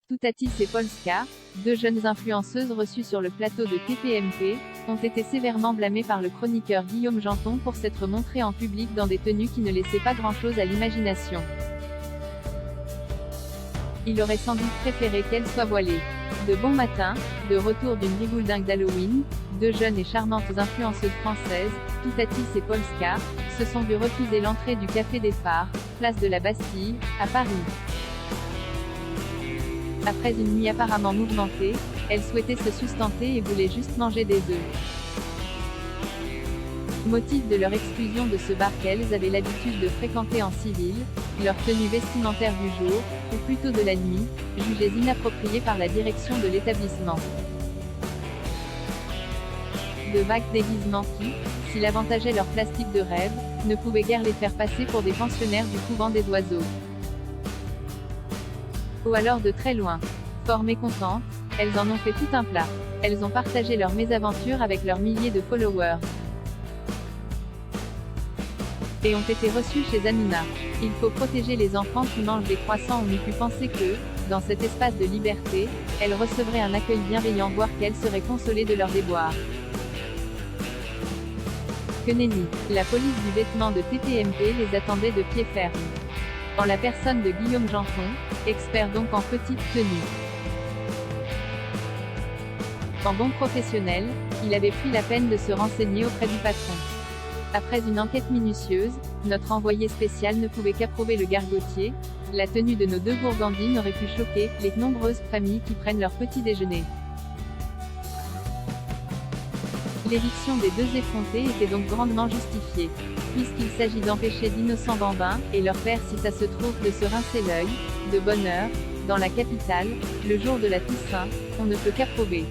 Toutatis et Polska, deux jeunes influenceuses reçues sur le plateau de TPMP, ont été sévèrement blâmées par le chroniqueur Guillaume Janton pour s'être montrées en public dans des tenues qui ne laissaient pas grand-chose à l'imagination. Il aurait sans doute préféré qu'elles soient voilées. De bon matin, de retour d'une rigouledingue d'Halloween, deux jeunes et charmantes influenceuses françaises, Toutatis et Polska, se sont vues refuser l'entrée du Café des Phares, place de la Bastille, à Paris. Après une nuit apparemment mouvementée, elles souhaitaient se sustenter et voulaient juste manger des œufs. Motif de leur exclusion de ce bar qu'elles avaient l'habitude de fréquenter en civil, leur tenue vestimentaire du jour, ou plutôt de la nuit, jugées inappropriées par la direction de l'établissement. De vagues déguisements qui, s'il avantageait leur plastique de rêve, ne pouvaient guère les faire passer pour des pensionnaires du couvent des oiseaux. Ou alors de très loin. Fort mécontentes, elles en ont fait tout un plat. Elles ont partagé leur mésaventure avec leurs milliers de followers. Et ont été reçues chez Hanouna. Il faut protéger les enfants qui mangent des croissants. On eût pu penser que, dans cet espace de liberté, elles recevraient un accueil bienveillant, voire qu'elles seraient consolées de leur déboire. Que nenni. La police du vêtement de TPMP les attendait de pied ferme. En la personne de Guillaume Janton, expert donc en petite tenue. En bon professionnel, il avait pris la peine de se renseigner auprès du patron. Après une enquête minutieuse, notre envoyé spécial ne pouvait qu'approuver le gargotier. La tenue de nos deux gourgandines aurait pu choquer les nombreuses familles qui prennent leur petit déjeuner. L'éviction des deux effrontés était donc grandement justifiée, puisqu'il s'agit d'empêcher d'innocents bambins, et leur père si ça se trouve, de se rincer l'œil, de bonne heure, dans la capitale, le jour de la Toussaint, on ne peut qu'approuver.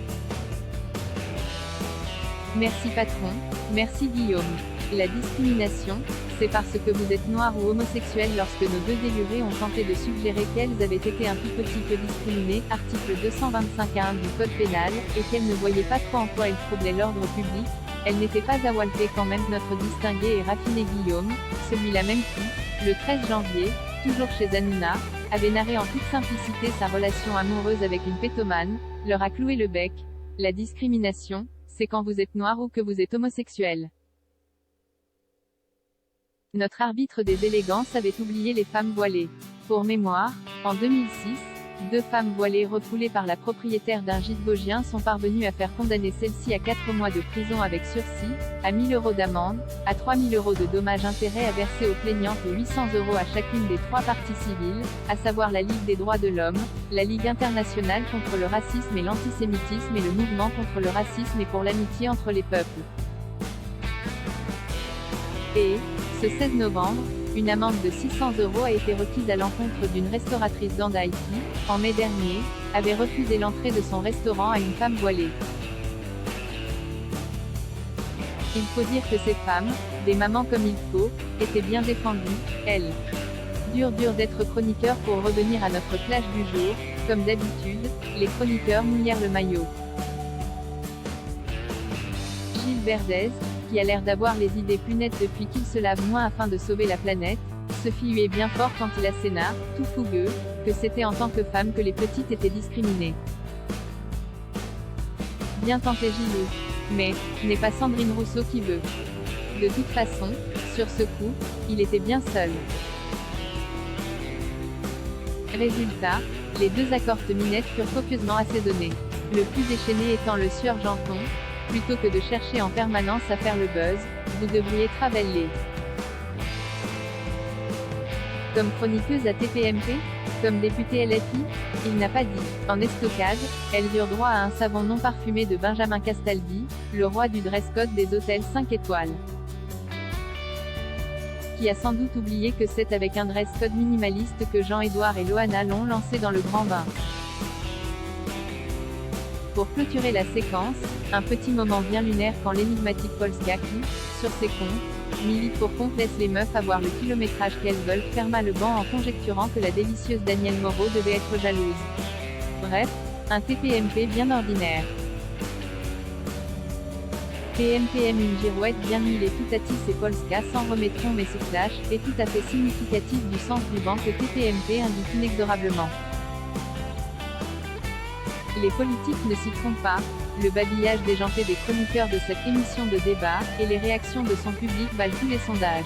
Merci patron, merci Guillaume. La discrimination, c'est parce que vous êtes noir ou homosexuel. Lorsque nos deux délurés ont tenté de suggérer qu'elles avaient été un tout petit peu discriminées, article 225-1 du code pénal, et qu'elles ne voyaient pas trop en quoi elles troublaient l'ordre public, elles n'étaient pas à walter quand même notre distingué et raffiné Guillaume, celui-là même qui, le 13 janvier, toujours chez Hanouna, avait narré en toute simplicité sa relation amoureuse avec une pétomane, leur a cloué le bec. La discrimination, c'est quand vous êtes noir ou que vous êtes homosexuel. Notre arbitre des élégances avait oublié les femmes voilées. Pour mémoire, en 2006, deux femmes voilées refoulées par la propriétaire d'un gîte vosgien sont parvenues à faire condamner celle-ci à 4 mois de prison avec sursis, à 1 000 € d'amende, à 3 000 € de dommages-intérêts à verser aux plaignantes et 800 € à chacune des 3 parties civiles, à savoir la Ligue des droits de l'homme, la Ligue internationale contre le racisme et l'antisémitisme et le mouvement contre le racisme et pour l'amitié entre les peuples. Et, ce 16 novembre, une amende de 600 € a été requise à l'encontre d'une restauratrice d'Andaï qui, en mai dernier, avait refusé l'entrée de son restaurant à une femme voilée. Il faut dire que ces femmes, des mamans comme il faut, étaient bien défendues, elles. Dur d'être chroniqueur pour revenir à notre plage du jour, comme d'habitude, les chroniqueurs mouillèrent le maillot. Gilles Verdez, qui a l'air d'avoir les idées plus nettes depuis qu'il se lave moins afin de sauver la planète, se fit huer bien fort quand il asséna, tout fougueux, que c'était en tant que femme que les petites étaient discriminées. Bien tenté Gilou. Mais, n'est pas Sandrine Rousseau qui veut. De toute façon, sur ce coup, il était bien seul. Résultat, les deux accortes minettes furent copieusement assaisonnées. Le plus déchaîné étant le sieur Janton. Plutôt que de chercher en permanence à faire le buzz, vous devriez travailler. Comme chroniqueuse à TPMP, comme députée LFI, il n'a pas dit. En estocade, elles eurent droit à un savon non parfumé de Benjamin Castaldi, le roi du dress code des hôtels 5 étoiles. Qui a sans doute oublié que c'est avec un dress code minimaliste que Jean-Édouard et Loana l'ont lancé dans le grand bain. Pour clôturer la séquence, un petit moment bien lunaire quand l'énigmatique Polska qui, sur ses comptes, milite pour qu'on laisse les meufs avoir le kilométrage qu'elles veulent, ferma le banc en conjecturant que la délicieuse Danielle Moreau devait être jalouse. Bref, un TPMP bien ordinaire. TMPM une girouette bien huilée. Toutatis et Polska s'en remettront, mais ce clash est tout à fait significatif du sens du vent que TPMP indique inexorablement. Les politiques ne s'y trompent pas, le babillage déjanté des chroniqueurs de cette émission de débat, et les réactions de son public valent tous les sondages.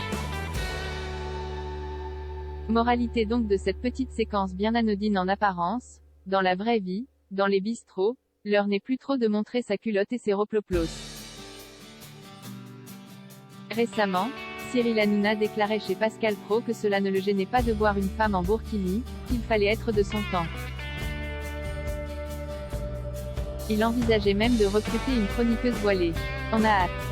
Moralité donc de cette petite séquence bien anodine en apparence, dans la vraie vie, dans les bistrots, l'heure n'est plus trop de montrer sa culotte et ses roploplos. Récemment, Cyril Hanouna déclarait chez Pascal Praud que cela ne le gênait pas de voir une femme en burkini, qu'il fallait être de son temps. Il envisageait même de recruter une chroniqueuse voilée. On a hâte.